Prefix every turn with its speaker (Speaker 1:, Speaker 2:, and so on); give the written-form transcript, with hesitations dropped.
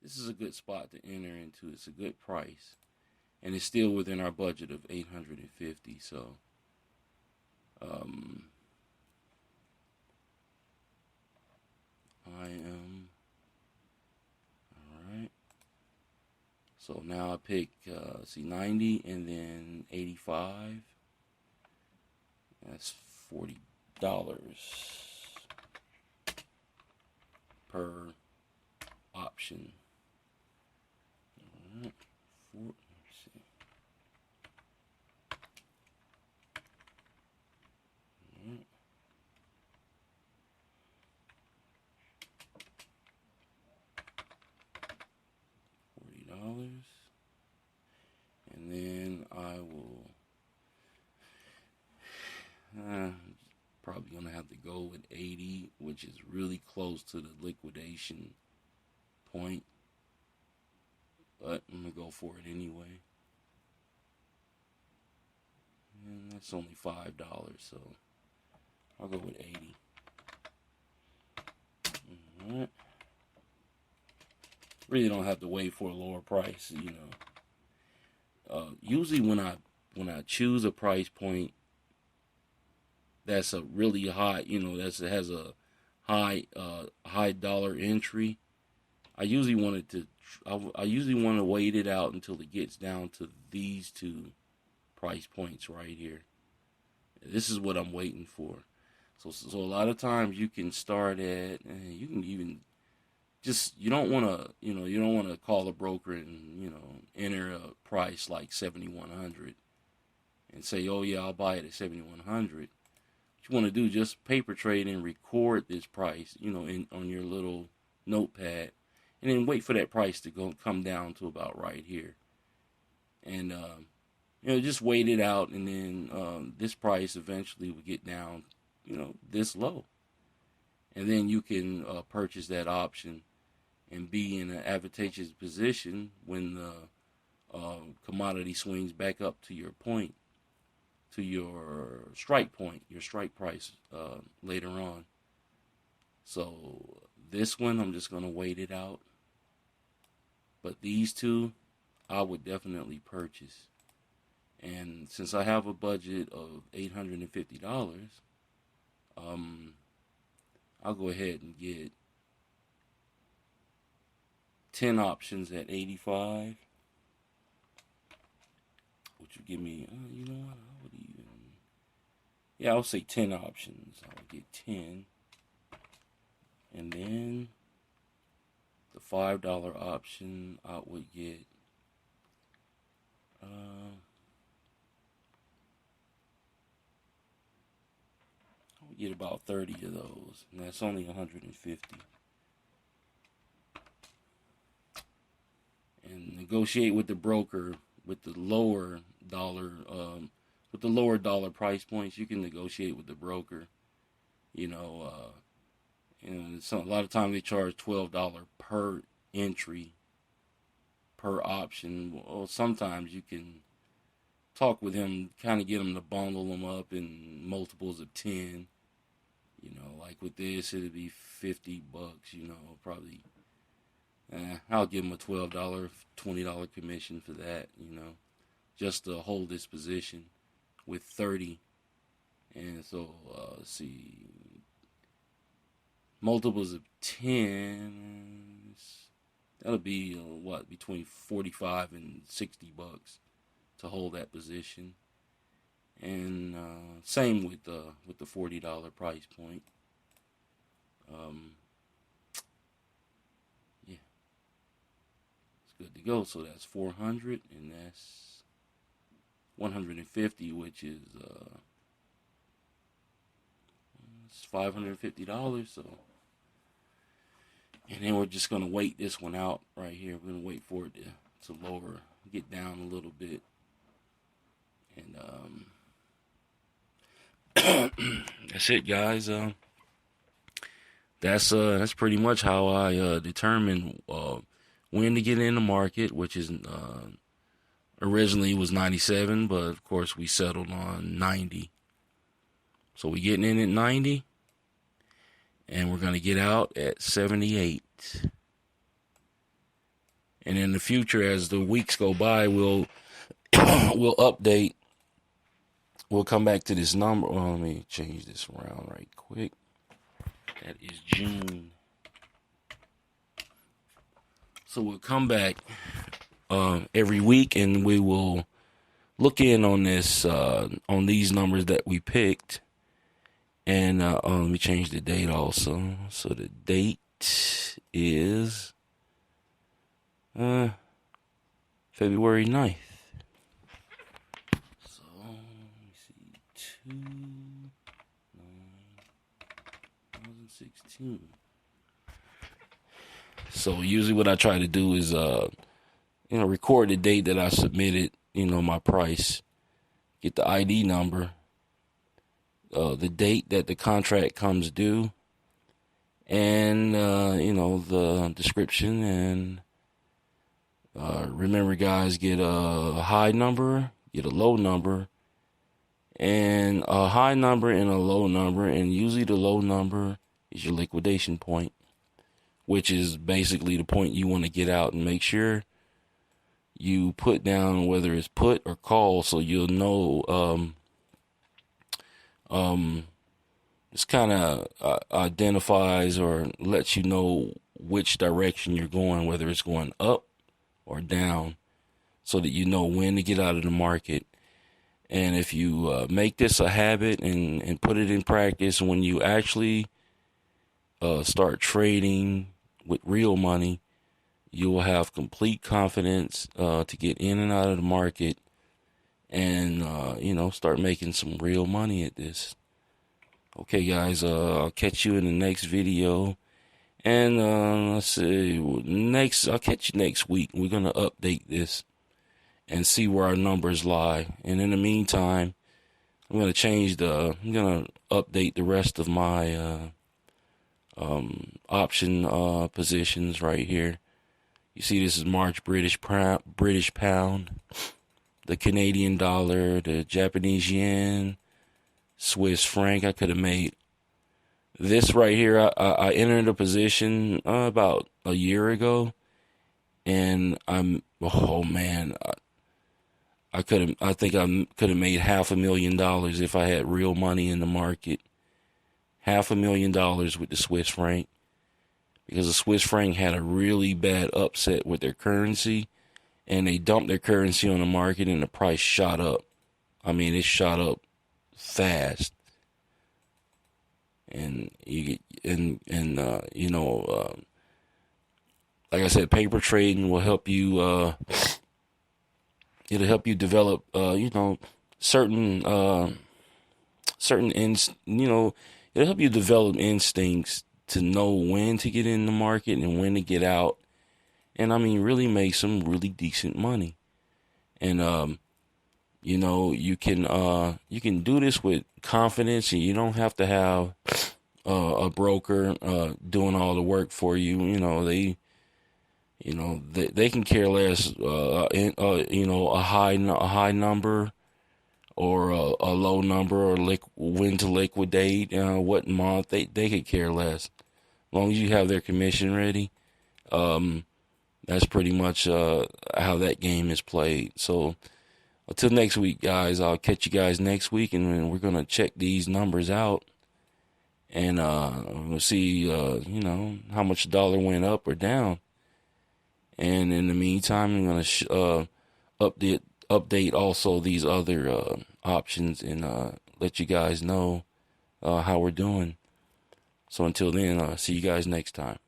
Speaker 1: this is a good spot to enter into. It's a good price, and it's still within our budget of 850. So, um, I am all right. So now I pick see 90 and then 85. That's $40 per option. All right. Let's see. All right. $40. And then I will probably gonna have to go with 80, which is really close to the liquidation point. But I'm gonna go for it anyway. And that's only $5, so I'll go with 80. Alright. Really don't have to wait for a lower price, you know. Usually when I choose a price point that's a really high, you know, that has a high dollar entry, I usually I usually want to wait it out until it gets down to these two price points right here. This is what I'm waiting for. So a lot of times you can start at, you can even just, you don't want to call a broker and, enter a price like 7,100 and say, oh yeah, I'll buy it at 7,100. What you want to do, just paper trade and record this price, on your little notepad, and then wait for that price to come down to about right here. And, just wait it out, and then this price eventually will get down, this low. And then you can purchase that option and be in an advantageous position when the commodity swings back up to your point, to your strike point, your strike price later on. So this one, I'm just going to wait it out. But these two, I would definitely purchase. And since I have a budget of $850, I'll go ahead and get 10 options at 85, which would give me, you know what, I'll say 10 options. I'll get 10. And then the $5 option, I would get, get about 30 of those, and that's only 150. And negotiate with the broker with the lower dollar, price points. You can negotiate with the broker. A lot of times they charge $12 per entry per option. Well, sometimes you can talk with him, kind of get him to bundle them up in multiples of 10. Like with this, it'd be $50. Probably. I'll give him a $12, $20 commission for that. Just to hold this position with 30. And so, let's see, multiples of 10. That'll be between 45 and $60 to hold that position. And same with the $40 price point. Yeah, it's good to go. So that's 400, and that's 150, which is it's $550. So, and then we're just gonna wait this one out right here. We're gonna wait for it to lower, get down a little bit, and that's it, guys. That's pretty much how I determine when to get in the market, which is originally was 97, but of course we settled on 90. So we're getting in at 90, and we're gonna get out at 78. And in the future, as the weeks go by, we'll we'll update. We'll come back to this number. Well, let me change this around right quick. That is June. So we'll come back every week, and we will look in on this on these numbers that we picked. And let me change the date also. So the date is February 9th. So let me see, 2/9/2016. So usually what I try to do is record the date that I submitted, my price, get the ID number, the date that the contract comes due, and the description. And remember, guys, get a high number, get a low number, and a high number and a low number. And usually the low number is your liquidation point, which is basically the point you want to get out. And make sure you put down whether it's put or call, so you'll know. This kind of identifies or lets you know which direction you're going, whether it's going up or down, so that you know when to get out of the market. And if you make this a habit and put it in practice, when you actually start trading with real money, you will have complete confidence to get in and out of the market and, start making some real money at this. Okay, guys, I'll catch you in the next video. And let's see, I'll catch you next week. We're going to update this and see where our numbers lie. And in the meantime, I'm going to update the rest of my option positions right here. You see, this is March British pound, the Canadian dollar, the Japanese yen, Swiss franc. I could have made this right here. I entered a position about a year ago, and I think I could have made $500,000 if I had real money in the market. $500,000 with the Swiss franc, because the Swiss franc had a really bad upset with their currency, and they dumped their currency on the market, and the price shot up. I mean, it shot up fast. And like I said, paper trading will help you. It'll help you develop, certain it'll help you develop instincts to know when to get in the market and when to get out. And I mean, really make some really decent money. And, you can do this with confidence, and you don't have to have a broker doing all the work for you. They can care less, a high number or a low number, or when to liquidate, what month. They could care less. As long as you have their commission ready, that's pretty much how that game is played. So until next week, guys, I'll catch you guys next week, and we're going to check these numbers out. And we'll see, how much the dollar went up or down. And in the meantime, I'm going to update also these other options and let you guys know how we're doing. So until then, see you guys next time.